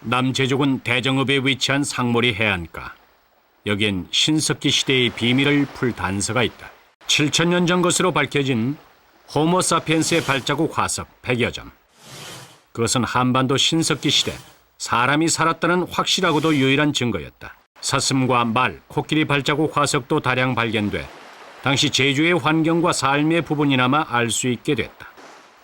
남제족은 대정읍에 위치한 상모리 해안가. 여기엔 신석기 시대의 비밀을 풀 단서가 있다. 7,000년 전 것으로 밝혀진 호모사피엔스의 발자국 화석 100여 점. 그것은 한반도 신석기 시대 사람이 살았다는 확실하고도 유일한 증거였다. 사슴과 말, 코끼리 발자국 화석도 다량 발견돼 당시 제주의 환경과 삶의 부분이나마 알 수 있게 됐다.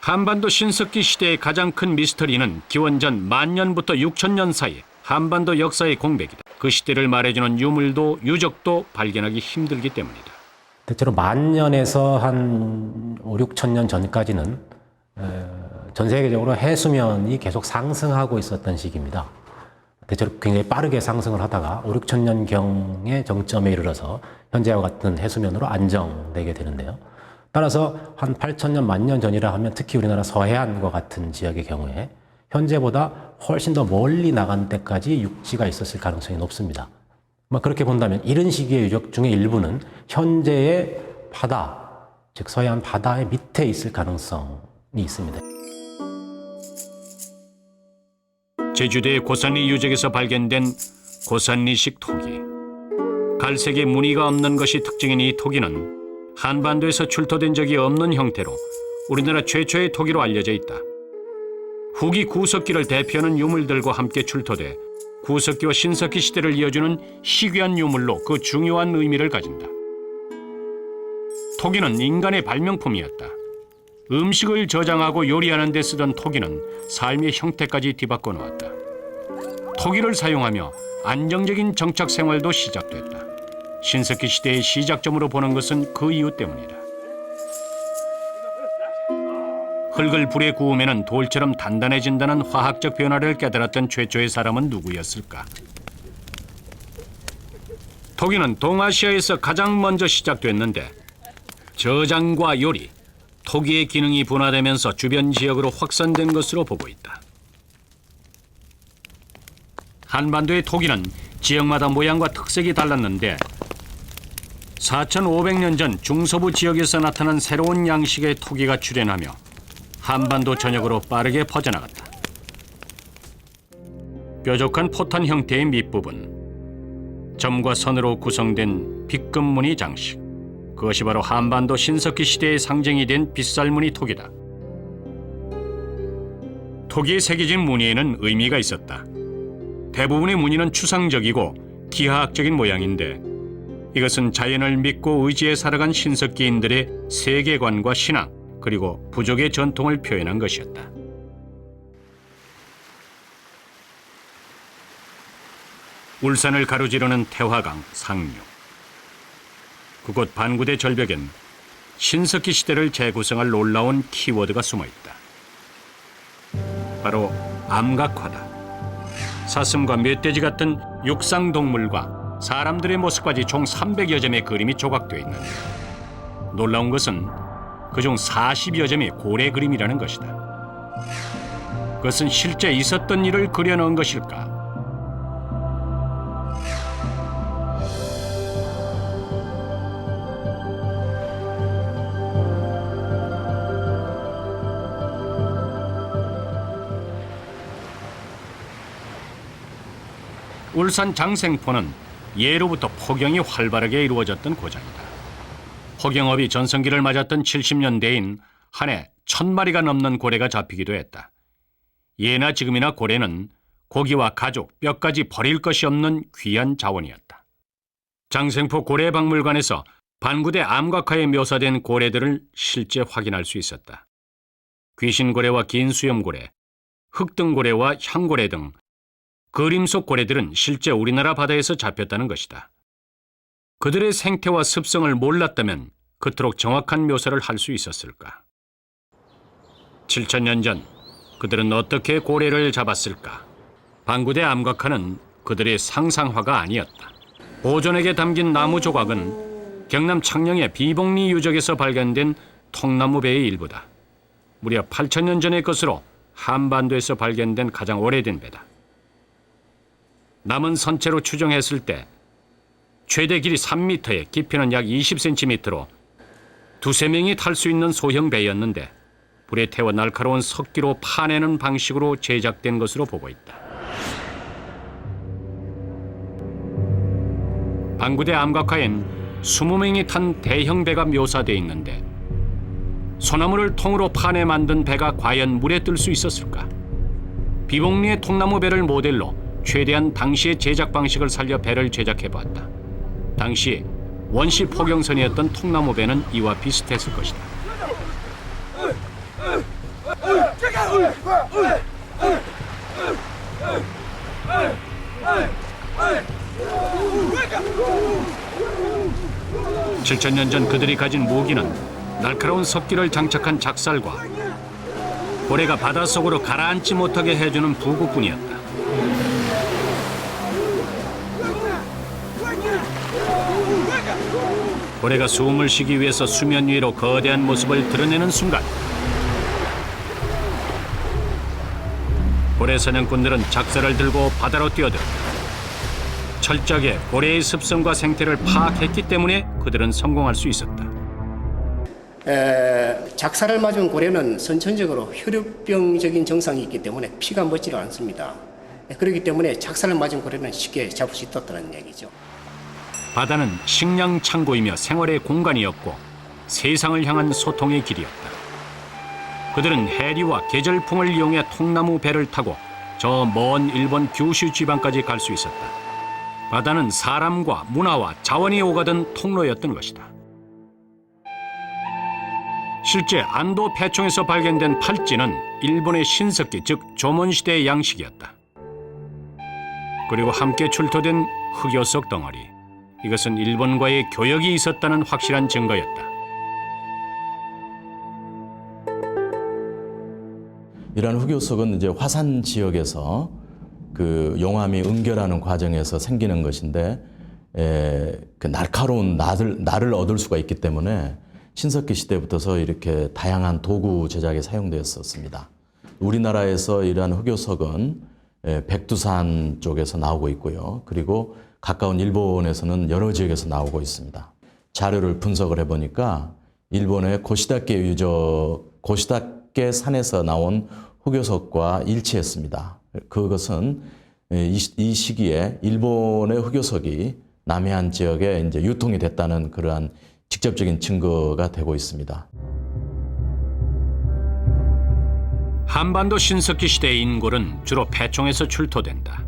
한반도 신석기 시대의 가장 큰 미스터리는 기원전 10,000년부터 6,000년 사이 한반도 역사의 공백이다. 그 시대를 말해주는 유물도 유적도 발견하기 힘들기 때문이다. 대체로 10,000년에서 한 5,000~6,000년 전까지는 전 세계적으로 해수면이 계속 상승하고 있었던 시기입니다. 대체로 굉장히 빠르게 상승을 하다가 5,000~6,000년경의 정점에 이르러서 현재와 같은 해수면으로 안정되게 되는데요. 따라서 한 8,000년, 10,000년 전이라 하면 특히 우리나라 서해안과 같은 지역의 경우에 현재보다 훨씬 더 멀리 나간 때까지 육지가 있었을 가능성이 높습니다. 그렇게 본다면 이런 시기의 유적 중에 일부는 현재의 바다, 즉 서해안 바다의 밑에 있을 가능성이 있습니다. 제주도의 고산리 유적에서 발견된 고산리식 토기. 갈색의 무늬가 없는 것이 특징인 이 토기는 한반도에서 출토된 적이 없는 형태로 우리나라 최초의 토기로 알려져 있다. 후기 구석기를 대표하는 유물들과 함께 출토돼 구석기와 신석기 시대를 이어주는 희귀한 유물로 그 중요한 의미를 가진다. 토기는 인간의 발명품이었다. 음식을 저장하고 요리하는 데 쓰던 토기는 삶의 형태까지 뒤바꿔 놓았다. 토기를 사용하며 안정적인 정착 생활도 시작됐다. 신석기 시대의 시작점으로 보는 것은 그 이유 때문이다. 흙을 불에 구우면 돌처럼 단단해진다는 화학적 변화를 깨달았던 최초의 사람은 누구였을까? 토기는 동아시아에서 가장 먼저 시작됐는데 저장과 요리, 토기의 기능이 분화되면서 주변 지역으로 확산된 것으로 보고 있다. 한반도의 토기는 지역마다 모양과 특색이 달랐는데 4,500년 전 중서부 지역에서 나타난 새로운 양식의 토기가 출현하며 한반도 전역으로 빠르게 퍼져나갔다. 뾰족한 포탄 형태의 밑부분, 점과 선으로 구성된 빗금무늬 장식. 그것이 바로 한반도 신석기 시대의 상징이 된 빗살무늬 토기다. 토기에 새겨진 무늬에는 의미가 있었다. 대부분의 무늬는 추상적이고 기하학적인 모양인데 이것은 자연을 믿고 의지해 살아간 신석기인들의 세계관과 신앙 그리고 부족의 전통을 표현한 것이었다. 울산을 가로지르는 태화강 상류. 그곳 반구대 절벽엔 신석기 시대를 재구성할 놀라운 키워드가 숨어있다. 바로 암각화다. 사슴과 멧돼지 같은 육상동물과 사람들의 모습까지 총 300여 점의 그림이 조각되어 있는데 놀라운 것은 그중 40여 점이 고래 그림이라는 것이다. 그것은 실제 있었던 일을 그려놓은 것일까? 울산 장생포는 예로부터 포경이 활발하게 이루어졌던 고장이다. 포경업이 전성기를 맞았던 70년대인 한 해 1,000마리가 넘는 고래가 잡히기도 했다. 예나 지금이나 고래는 고기와 가죽, 뼈까지 버릴 것이 없는 귀한 자원이었다. 장생포 고래박물관에서 반구대 암각화에 묘사된 고래들을 실제 확인할 수 있었다. 귀신고래와 긴수염고래, 흑등고래와 향고래 등 그림 속 고래들은 실제 우리나라 바다에서 잡혔다는 것이다. 그들의 생태와 습성을 몰랐다면 그토록 정확한 묘사를 할 수 있었을까? 7,000년 전 그들은 어떻게 고래를 잡았을까? 반구대 암각화는 그들의 상상화가 아니었다. 보존액에 담긴 나무 조각은 경남 창녕의 비복리 유적에서 발견된 통나무배의 일부다. 무려 8,000년 전의 것으로 한반도에서 발견된 가장 오래된 배다. 남은 선체로 추정했을 때 최대 길이 3m에 깊이는 약 20cm로 두세 명이 탈 수 있는 소형 배였는데 불에 태워 날카로운 석기로 파내는 방식으로 제작된 것으로 보고 있다. 방구대 암각화엔 20명이 탄 대형 배가 묘사돼 있는데 소나무를 통으로 파내 만든 배가 과연 물에 뜰 수 있었을까? 비봉리의 통나무 배를 모델로 최대한 당시의 제작 방식을 살려 배를 제작해봤다. 당시 원시 포경선이었던 통나무 배는 이와 비슷했을 것이다. (7,000년) 전 그들이 가진 무기는 날카로운 석기를 장착한 작살과 고래가 바닷속으로 가라앉지 못하게 해주는 부구뿐이었다. 고래가 숨을 쉬기 위해서 수면 위로 거대한 모습을 드러내는 순간 고래 사냥꾼들은 작살을 들고 바다로 뛰어들었다. 철저하게 고래의 습성과 생태를 파악했기 때문에 그들은 성공할 수 있었다. 작살을 맞은 고래는 선천적으로 혈류병적인 증상이 있기 때문에 피가 멎지를 않습니다. 그렇기 때문에 작살을 맞은 고래는 쉽게 잡을 수 있었다는 얘기죠. 바다는 식량 창고이며 생활의 공간이었고 세상을 향한 소통의 길이었다. 그들은 해류와 계절풍을 이용해 통나무 배를 타고 저 먼 일본 규슈 지방까지 갈 수 있었다. 바다는 사람과 문화와 자원이 오가던 통로였던 것이다. 실제 안도 패총에서 발견된 팔찌는 일본의 신석기, 즉 조몬시대의 양식이었다. 그리고 함께 출토된 흑요석 덩어리. 이것은 일본과의 교역이 있었다는 확실한 증거였다. 이러한 흑요석은 이제 화산 지역에서 그 용암이 응결하는 과정에서 생기는 것인데 그 날카로운 날을 얻을 수가 있기 때문에 신석기 시대부터서 이렇게 다양한 도구 제작에 사용되었었습니다. 우리나라에서 이러한 흑요석은 백두산 쪽에서 나오고 있고요. 그리고 가까운 일본에서는 여러 지역에서 나오고 있습니다. 자료를 분석을 해보니까 일본의 고시다케 산에서 나온 흑요석과 일치했습니다. 그것은 이 시기에 일본의 흑요석이 남해안 지역에 이제 유통이 됐다는 그러한 직접적인 증거가 되고 있습니다. 한반도 신석기 시대의 인골은 주로 패총에서 출토된다.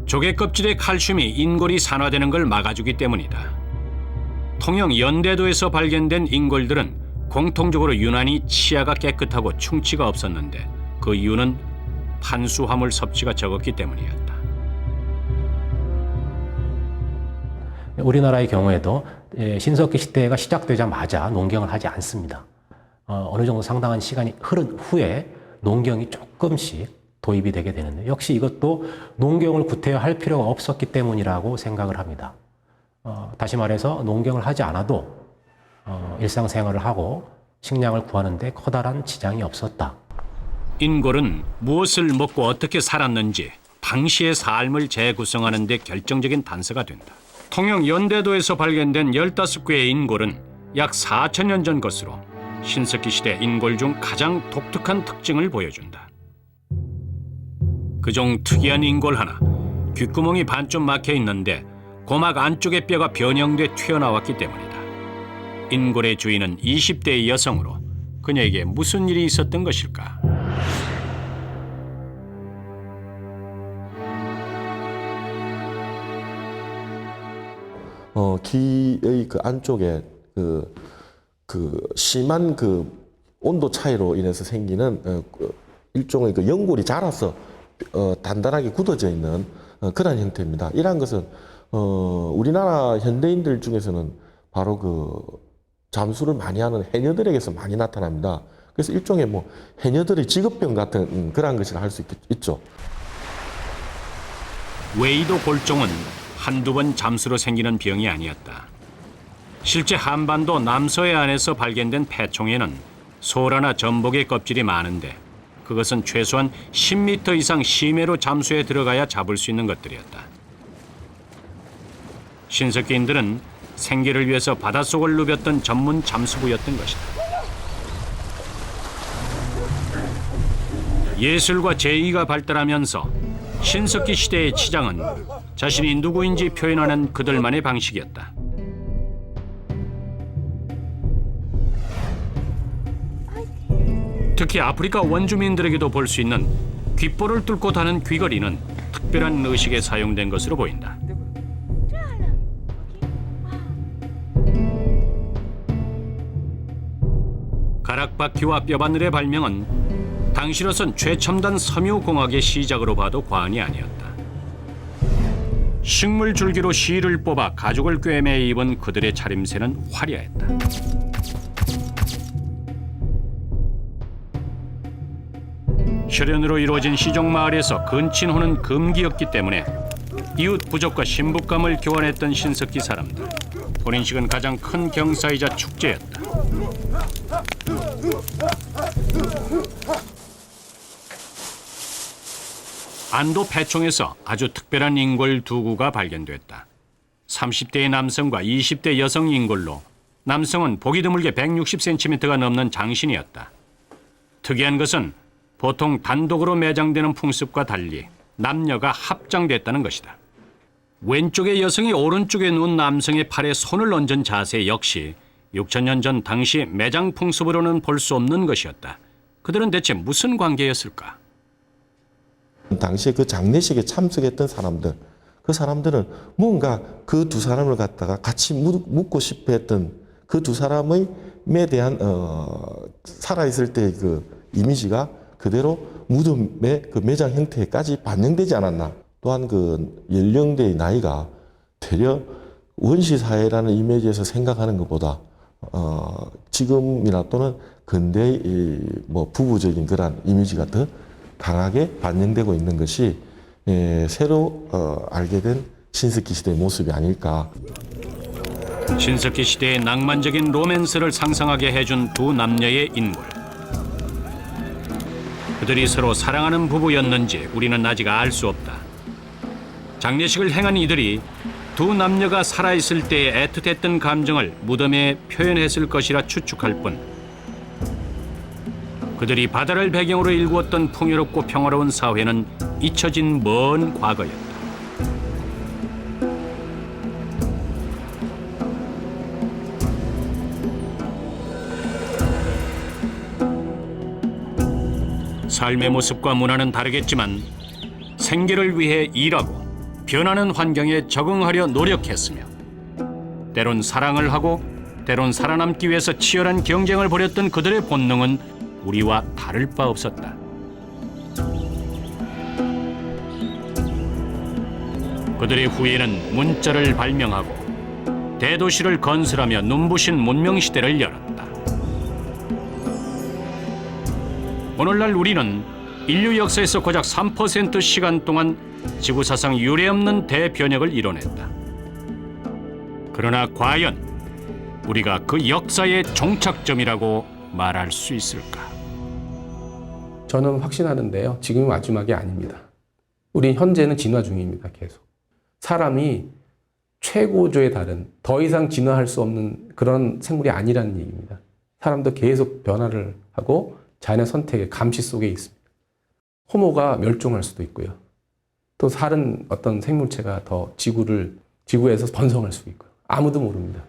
조개 껍질의 칼슘이 인골이 산화되는 걸 막아주기 때문이다. 통영 연대도에서 발견된 인골들은 공통적으로 유난히 치아가 깨끗하고 충치가 없었는데 그 이유는 탄수화물 섭취가 적었기 때문이었다. 우리나라의 경우에도 신석기 시대가 시작되자마자 농경을 하지 않습니다. 어느 정도 상당한 시간이 흐른 후에 농경이 조금씩 도입이 되게 되는데 역시 이것도 농경을 구태여 할 필요가 없었기 때문이라고 생각을 합니다. 다시 말해서 농경을 하지 않아도 일상생활을 하고 식량을 구하는 데 커다란 지장이 없었다. 인골은 무엇을 먹고 어떻게 살았는지 당시의 삶을 재구성하는 데 결정적인 단서가 된다. 통영 연대도에서 발견된 15개의 인골은 약 4,000년 전 것으로 신석기 시대 인골 중 가장 독특한 특징을 보여준다. 그중 특이한 인골 하나, 귓구멍이 반쯤 막혀 있는데 고막 안쪽의 뼈가 변형돼 튀어나왔기 때문이다. 인골의 주인은 20대의 여성으로 그녀에게 무슨 일이 있었던 것일까? 귀의 그 안쪽에 심한 온도 차이로 인해서 생기는 일종의 연골이 자라서 단단하게 굳어져 있는 그런 형태입니다. 이러한 것은 우리나라 현대인들 중에서는 바로 잠수를 많이 하는 해녀들에게서 많이 나타납니다. 그래서 일종의 해녀들의 직업병 같은 그런 것이라 할 수 있죠. 웨이도 골종은 한두 번 잠수로 생기는 병이 아니었다. 실제 한반도 남서해안에서 발견된 패총에는 소라나 전복의 껍질이 많은데 그것은 최소한 10m 이상 심해로 잠수해 들어가야 잡을 수 있는 것들이었다. 신석기인들은 생계를 위해서 바닷속을 누볐던 전문 잠수부였던 것이다. 예술과 제의가 발달하면서 신석기 시대의 치장은 자신이 누구인지 표현하는 그들만의 방식이었다. 특히 아프리카 원주민들에게도 볼 수 있는 귓볼을 뚫고 다는 귀걸이는 특별한 의식에 사용된 것으로 보인다. 가락바퀴와 뼈바늘의 발명은 당시로선 최첨단 섬유공학의 시작으로 봐도 과언이 아니었다. 식물 줄기로 실을 뽑아 가죽을 꿰매 입은 그들의 차림새는 화려했다. 혈연으로 이루어진 시종마을에서 근친혼은 금기였기 때문에 이웃 부족과 신부감을 교환했던 신석기 사람들. 혼인식은 가장 큰 경사이자 축제였다. 안도 패총에서 아주 특별한 인골 두 구가 발견됐다. 30대의 남성과 20대 여성 인골로 남성은 보기 드물게 160cm가 넘는 장신이었다. 특이한 것은 보통 단독으로 매장되는 풍습과 달리 남녀가 합장됐다는 것이다. 왼쪽의 여성이 오른쪽에 누운 남성의 팔에 손을 얹은 자세 역시 6천년 전 당시 매장 풍습으로는 볼 수 없는 것이었다. 그들은 대체 무슨 관계였을까? 당시에 그 장례식에 참석했던 사람들, 그 사람들은 뭔가 그 두 사람을 갖다가 같이 묻고 싶어 했던 그 두 사람에 대한 살아있을 때의 그 이미지가 그대로 무덤의 그 매장 형태까지 반영되지 않았나. 또한 그 연령대의 나이가 되려 원시 사회라는 이미지에서 생각하는 것보다 지금이나 또는 근대의 뭐 부부적인 그런 이미지가 더 강하게 반영되고 있는 것이 새로 알게 된 신석기 시대의 모습이 아닐까. 신석기 시대의 낭만적인 로맨스를 상상하게 해준 두 남녀의 인물. 그들이 서로 사랑하는 부부였는지 우리는 아직 알 수 없다. 장례식을 행한 이들이 두 남녀가 살아있을 때의 애틋했던 감정을 무덤에 표현했을 것이라 추측할 뿐, 그들이 바다를 배경으로 일구었던 풍요롭고 평화로운 사회는 잊혀진 먼 과거였다. 삶의 모습과 문화는 다르겠지만 생계를 위해 일하고 변하는 환경에 적응하려 노력했으며 때론 사랑을 하고 때론 살아남기 위해서 치열한 경쟁을 벌였던 그들의 본능은 우리와 다를 바 없었다. 그들의 후예는 문자를 발명하고 대도시를 건설하며 눈부신 문명시대를 열었다. 오늘날 우리는 인류 역사에서 고작 3% 시간 동안 지구사상 유례없는 대변혁을 이뤄냈다. 그러나 과연 우리가 그 역사의 종착점이라고 말할 수 있을까? 저는 확신하는데요. 지금이 마지막이 아닙니다. 우린 현재는 진화 중입니다. 계속. 사람이 최고조에 달한 더 이상 진화할 수 없는 그런 생물이 아니라는 얘기입니다. 사람도 계속 변화를 하고 자연의 선택의 감시 속에 있습니다. 호모가 멸종할 수도 있고요. 또 다른 어떤 생물체가 더 지구에서 번성할 수도 있고요. 아무도 모릅니다.